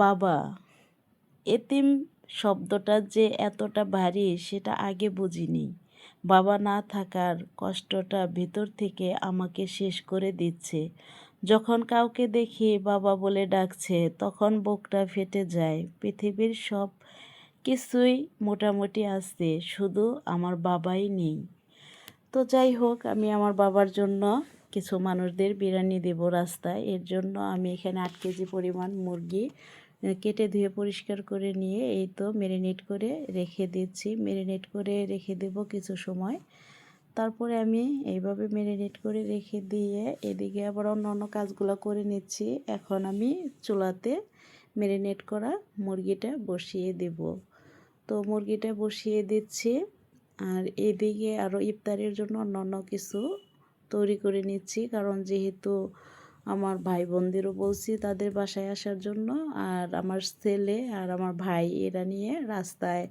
বাবা, এতিম শব্দটা যে এতটা ভারী সেটা আগে বুঝিনি। বাবা না থাকার কষ্টটা ভেতর থেকে আমাকে শেষ করে দিচ্ছে। যখন কাউকে দেখি বাবা বলে ডাকছে তখন বুকটা ফেটে যায়। পৃথিবীর সব কিছুই মোটামুটি আছে, শুধু আমার বাবাই নেই। তো যাই হোক, আমি আমার বাবার জন্য কিছু মানুষদের বিরিয়ানি দেব রাস্তায়। এর জন্য আমি এখানে 8 কেজি পরিমাণ মুরগি কেটে ধুয়ে পরিষ্কার করে নিয়ে এই তো ম্যারিনেট করে রেখে দিচ্ছি। ম্যারিনেট করে রেখে দেব কিছু সময়। তারপরে আমি এইভাবে ম্যারিনেট করে রেখে দিয়ে এদিকে আবার অন্য কাজগুলো করে নিচ্ছি। এখন আমি চুলাতে ম্যারিনেট করা মুরগিটা বসিয়ে দেব। তো মুরগিটা বসিয়ে দিচ্ছি। আর এদিকে আরও ইফতারের জন্য অন্য কিছু তৈরি করে নিচ্ছি, কারণ যেহেতু আমার ভাই বোনদেরও বলছি তাদের বাসায় আসার জন্য, আর আমার ছেলে আর আমার ভাই এরা নিয়ে রাস্তায়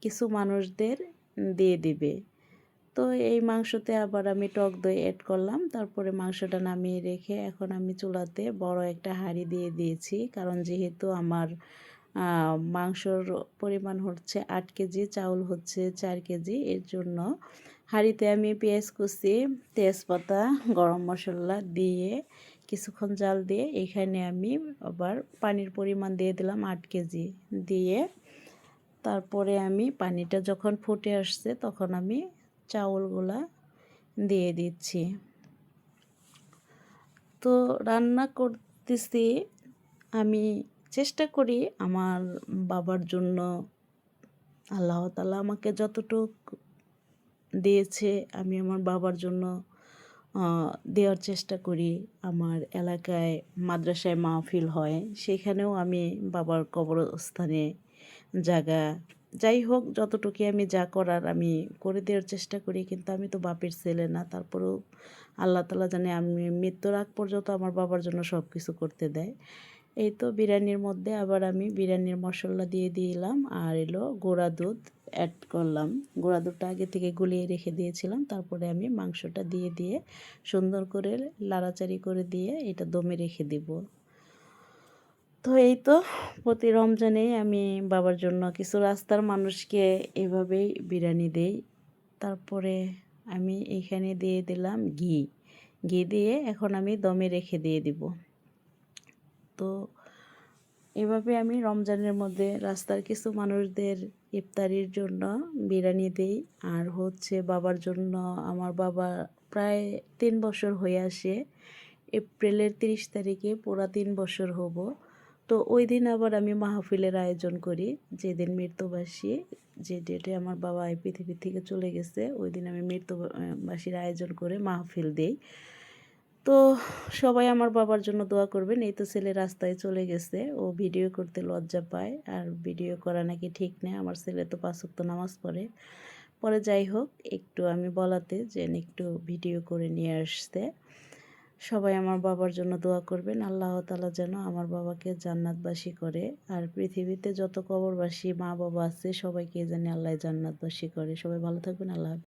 কিছু মানুষদের দিয়ে দিবে। তো এই মাংসতে আবার আমি টক দই অ্যাড করলাম। তারপরে মাংসটা নামিয়ে রেখে এখন আমি চুলাতে বড় একটা হাঁড়ি দিয়ে দিয়েছি, কারণ যেহেতু আমার মাংসর পরিমাণ হচ্ছে 8 কেজি, চাউল হচ্ছে 4 কেজি। এর জন্য হাঁড়িতে আমি পেঁয়াজ কুচি, তেজপাতা, গরম মশলা দিয়ে কিছুক্ষণ জাল দিয়ে এখানে আমি আবার পানির পরিমাণ দিয়ে দিলাম 8 কেজি দিয়ে। তারপরে আমি পানিটা যখন ফুটে আসছে তখন আমি চাউলগুলা দিয়ে দিচ্ছি। তো রান্না করতেছি, আমি চেষ্টা করি আমার বাবার জন্য আল্লাহ তাআলা আমাকে যতটুকু দিয়েছে আমি আমার বাবার জন্য দেওয়ার চেষ্টা করি। আমার এলাকায় মাদ্রাসায় মাহফিল হয়, সেখানেও আমি বাবার কবরস্থানে জায়গা, যাই হোক যতটুকু আমি যা করার আমি করে দেওয়ার চেষ্টা করি। কিন্তু আমি তো বাপের ছেলে না, তারপরেও আল্লাহ তাআলা জানে আমি মৃত্যুর আগ পর্যন্ত আমার বাবার জন্য সব কিছু করতে দেয়। এই তো বিরিয়ানির মধ্যে আবার আমি বিরিয়ানির মশলা দিয়ে দিলাম, আর এলো গুঁড়া দুধ অ্যাড করলাম। গুঁড়া দুধটা আগে থেকে গুলিয়ে রেখে দিয়েছিলাম। তারপরে আমি মাংসটা দিয়ে সুন্দর করে লাড়াচাড়ি করে দিয়ে এটা দমে রেখে দিব। তো এই তো প্রতি রমজানে আমি বাবার জন্য কিছু রাস্তার মানুষকে এভাবেই বিরিয়ানি দেই। তারপরে আমি এখানে দিয়ে দিলাম ঘি। ঘি দিয়ে এখন আমি দমে রেখে দিয়ে দিব। তো এভাবে আমি রমজানের মধ্যে রাস্তার কিছু মানুষদের ইফতারির জন্য বিরিয়ানি দিই। আর হচ্ছে বাবার জন্য, আমার বাবা প্রায় 3 বছর হয়ে আসে। এপ্রিলের 30 তারিখে পুরা 3 বছর হব। তো ওই দিন আবার আমি মাহফিলের আয়োজন করি। যেদিন মৃত্যুবার্ষী, যে ডেটে আমার বাবা এই পৃথিবী থেকে চলে গেছে, ওই দিন আমি মৃত্যুবার্ষীর আয়োজন করে মাহফিল দিই। তো সবাই আমার বাবার জন্য দোয়া করবেন। এই তো ছেলে রাস্তায় চলে গেছে, ও ভিডিও করতে লজ্জা পায়, আর ভিডিও করা নাকি ঠিক না। আমার ছেলে তো 5 ওয়াক্ত নামাজ পড়ে। পরে যাই হোক, একটু আমি বলাতে যে একটু ভিডিও করে নিয়ে আসতে। সবাই আমার বাবার জন্য দোয়া করবেন, আল্লাহ তাআলা যেন আমার বাবাকে জান্নাতবাসী করে। আর পৃথিবীতে যত কবরবাসী মা বাবা আছে সবাইকে যেন আল্লাহ জান্নাতবাসী করে। সবাই ভালো থাকবেন। আল্লাহ হাফেজ।